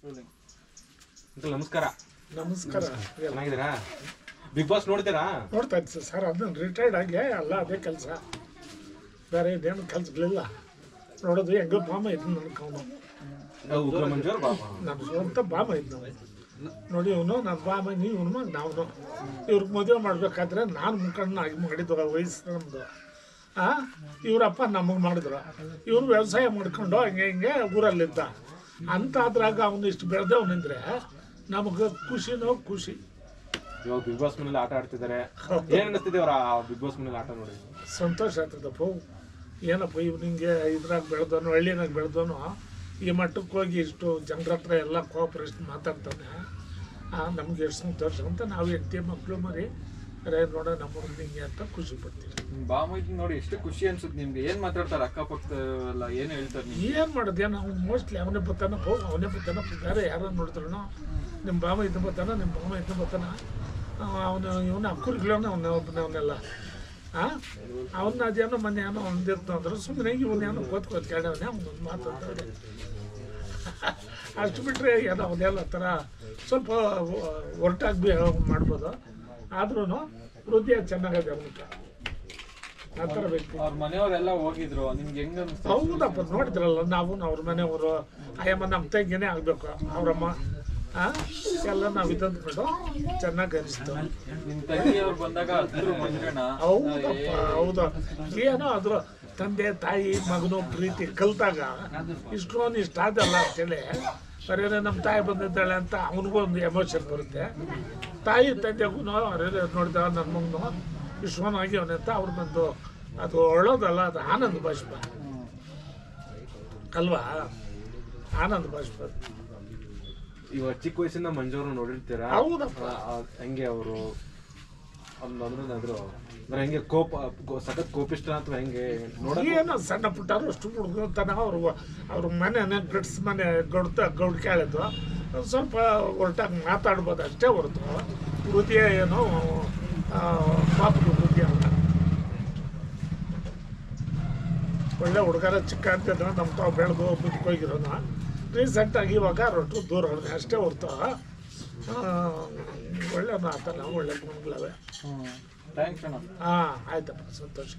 Uncle ನಮಸ್ಕಾರ. ನಮಸ್ಕಾರ. ಚೆನ್ನಾಗಿದ್ದೀರಾ? ಬಿಗ್ ಬಾಸ್ ನೋಡ್ತೀರಾ? ನೋಡ್ತಾ ಇದ್ದೆ ಸರ್. ಅದನ್ನ ರಿಟೈರ್ಡ್ ಆಗಿ ಎಲ್ಲ ಅದೇ ಕೆಲಸ, ಬೇರೆ ಇದೇನು ಕೆಲಸಗಳಿಲ್ಲ. ನೋಡೋದು ಹೆಂಗೋ ಬಾಮ ಇದ್ದು ನನ್ಕವನು, ನನ್ನ ಸ್ವಂತ ಬಾಮ ಇದ್ದು ನೋಡಿ. ಇವನು ನನ್ನ ಬಾಮ, ಇವನು ಮಗ ನಾವು. ಇವ್ರಿಗೆ ಮದುವೆ ಮಾಡಬೇಕಾದ್ರೆ ನಾನು ಮುಖಂಡನಾಗಿ ಮಾಡಿದ್ದು ವಯಸ್ಸು ನಮ್ಮದು. ಇವರಪ್ಪ ನಮಗೆ ಮಾಡಿದ್ರು. ಇವ್ರು ವ್ಯವಸಾಯ ಮಾಡ್ಕೊಂಡು ಹಿಂಗೆ ಊರಲ್ಲಿದ್ದ ಅಂತ. ಅದ್ರಾಗ ಅವನು ಇಷ್ಟು ಬೆಳೆದವನಿಂದ್ರೆ ನಮಗೆ ಖುಷಿನೋ ಖುಷಿ. ಇವಾಗ ಬಿಗ್ ಬಾಸ್ ಮನೇಲಿ ಆಟ ಆಡ್ತಿದ್ದಾರೆ, ಏನ್ ಅನಿಸ್ತಿದೆ ಅವರ ಬಿಗ್ ಬಾಸ್ ಮನೇಲಿ ಆಟ ನೋಡಿ? ಸಂತೋಷ ಆಗ್ತದಪ್ಪ. ಏನಪ್ಪ ಇವ್ನು ಹಿಂಗೆ ಇದ್ರಾಗ ಬೆಳೆದವನು, ಹಳ್ಳಿನಾಗ ಬೆಳೆದವನು, ಈ ಮಟ್ಟಕ್ಕೆ ಹೋಗಿ ಇಷ್ಟು ಜನರ ಹತ್ರ ಎಲ್ಲ ಕೋಆಪ್ರೇಷನ್ ಮಾತಾಡ್ತಾನೆ. ನಮ್ಗೆ ಎಷ್ಟು ಸಂತೋಷ ಅಂತ ನಾವು ಹೆಂಡತಿ ಮಕ್ಕಳು ಮರಿ ನೋಡೋ ನಮ್ಮ ಹಿಂಗೆ ಅಂತ ಖುಷಿ ಪಡ್ತೀವಿ. ಬಾಮೈತಿ ನೋಡಿ ಎಷ್ಟು ಖುಷಿ ಅನ್ಸುತ್ತೆ ನಿಮ್ಗೆ. ಏನ್ ಮಾತಾಡ್ತಾರೆ ಅಕ್ಕಪಕ್ಕ ಎಲ್ಲ, ಏನ್ ಹೇಳ್ತಾರೆ? ಏನು ಮಾಡೋದು? ನಾವು ಮೋಸ್ಟ್ಲಿ ಅವನೇ ಬರ್ತಾನಪ್ಪ, ಅವನೇ ಬರ್ತಾನಪ್ಪ. ಬೇರೆ ಯಾರು ನೋಡಿದ್ರು ನಿಮ್ಮ ಬಾಮ ಇದ್ದು ಬರ್ತಾನ, ನಿಮ್ಮ ಬಾಮ ಇದ್ದು ಬರ್ತಾನ. ಅವನು ಇವನು ಅಕ್ಕುರಿಗಳವನ ಅವನ್ನೆಲ್ಲ ಅವನ್ನ ಅದೇನೋ ಮೊನ್ನೆ ಏನೋ ಒಂದಿರ್ತಂದ್ರೆ ಸುಮ್ಮನೆ ಇವನೇನೋ ಕೂತ್ಕೋತ್ ಕೇಳವನೇ ಅವನೊಂದು ಮಾತಾಡ್ತಾರೆ ಅಷ್ಟು ಬಿಟ್ಟರೆ ಏನೋ ಅವನ್ನೆಲ್ಲ ಥರ ಸ್ವಲ್ಪ ಹೊರಟಾಗಿ ಮಾಡ್ಬೋದು. ಆದ್ರೂ ಹೃದಯ ಚೆನ್ನಾಗಿದೆ ಅವನಿಗೆ. ಆ ಥರ ವ್ಯಕ್ತಿ. ಅವ್ರ ಮನೆಯವರೆಲ್ಲ ಹೋಗಿದ್ರು, ನಿಮ್ಗೆ ಹೆಂಗ ಅನ್ಸ್ತು? ಹೌದಪ್ಪ, ನೋಡಿದ್ರಲ್ಲ ನಾವು ಅವ್ರ ಮನೆಯವರು. ಅಯ್ಯಮ್ಮ ನಮ್ಮ ತಂಗಿನೇ ಆಗಬೇಕು ಅವರಮ್ಮ. ಎಲ್ಲ ನಾವು ಇದಂದ್ಕೊಂಡು ಚೆನ್ನಾಗಿ ಅನಿಸ್ತು. ನಿಮ್ ತಂಗಿಯವ್ರು ಬಂದಾಗ ಹೌದಪ್ಪ, ಹೌದು. ಏನೋ ಅದ್ರ ತಂದೆ ತಾಯಿ ಮಗನು ಪ್ರೀತಿ ಕಲ್ತಾಗ ಇಷ್ಟೊಂದು ಇಷ್ಟ ಆದಲ್ಲ ಅಂತೇಳಿ. ಬರೀ ನಮ್ಮ ತಾಯಿ ಬಂದಿದ್ದಾಳೆ ಅಂತ ಅವನಿಗೂ ಒಂದು ಎಮೋಷನ್ ಬರುತ್ತೆ. ತಾಯಿ ತಂದೆಗೂ ನೋಡಿದ ನನ್ನ ಮಗನು ಇಷ್ಟೊಂದಾಗಿ ಅವನಂತ ಅವ್ರನ್ನೊಂದು ಅದು ಒಳ್ಳೋದಲ್ಲ, ಅದು ಆನಂದ ಬಾಷ್ಪ ಅಲ್ವಾ? ಆನಂದ ಬಾಷ್ಪ. ಇವಾಗ ಚಿಕ್ಕ ವಯಸ್ಸಿಂದ ಮಂಜೂರು ನೋಡಿರ್ತೀರಾ? ಹೌದಪ್ಪ. ಹೆಂಗೆ ಅವರು ಹೆಂಗೆ ಸಖತ್ ಕೋಪಿಷ್ಟ ಅಥವಾ ಹೆಂಗೆ ಏನೋ ಸಣ್ಣ ಪುಟ್ಟಾರು ಅಷ್ಟು ಹುಡುಗತನ. ಅವ್ರ ಮನೆ ಗಡ್ಸ್ ಮನೆ ಗೌಡ್ ಕೇಳಿದ್ದು ಸ್ವಲ್ಪ ಹೊರಟಾಗಿ ಮಾತಾಡ್ಬೋದು ಅಷ್ಟೇ ಹೊರತು ಹೃದಯ ಏನೋ ಪಾಪದ ಹೃದಯ ಅಲ್ಲ. ಒಳ್ಳೆ ಹುಡುಗರ ಚಿಕ್ಕ ಅಂತ ನಮ್ಮ ತಾವು ಬೆಳೆದು ಬಿಟ್ಕೋಗಿರೋನ. ರೀಸೆಂಟಾಗಿ ಇವಾಗ ರೊಟ್ಟು ದೂರ ಅಷ್ಟೇ ಹೊರ್ತು ಒಳ್ಳೆ ಮಾತಲ್ಲ, ಒಳ್ಳೆ ಗುಣಗಳವೆ. ಥ್ಯಾಂಕ್ಸ್ ಅಣ್ಣ. ಆಯ್ತಪ್ಪ, ಸಂತೋಷ.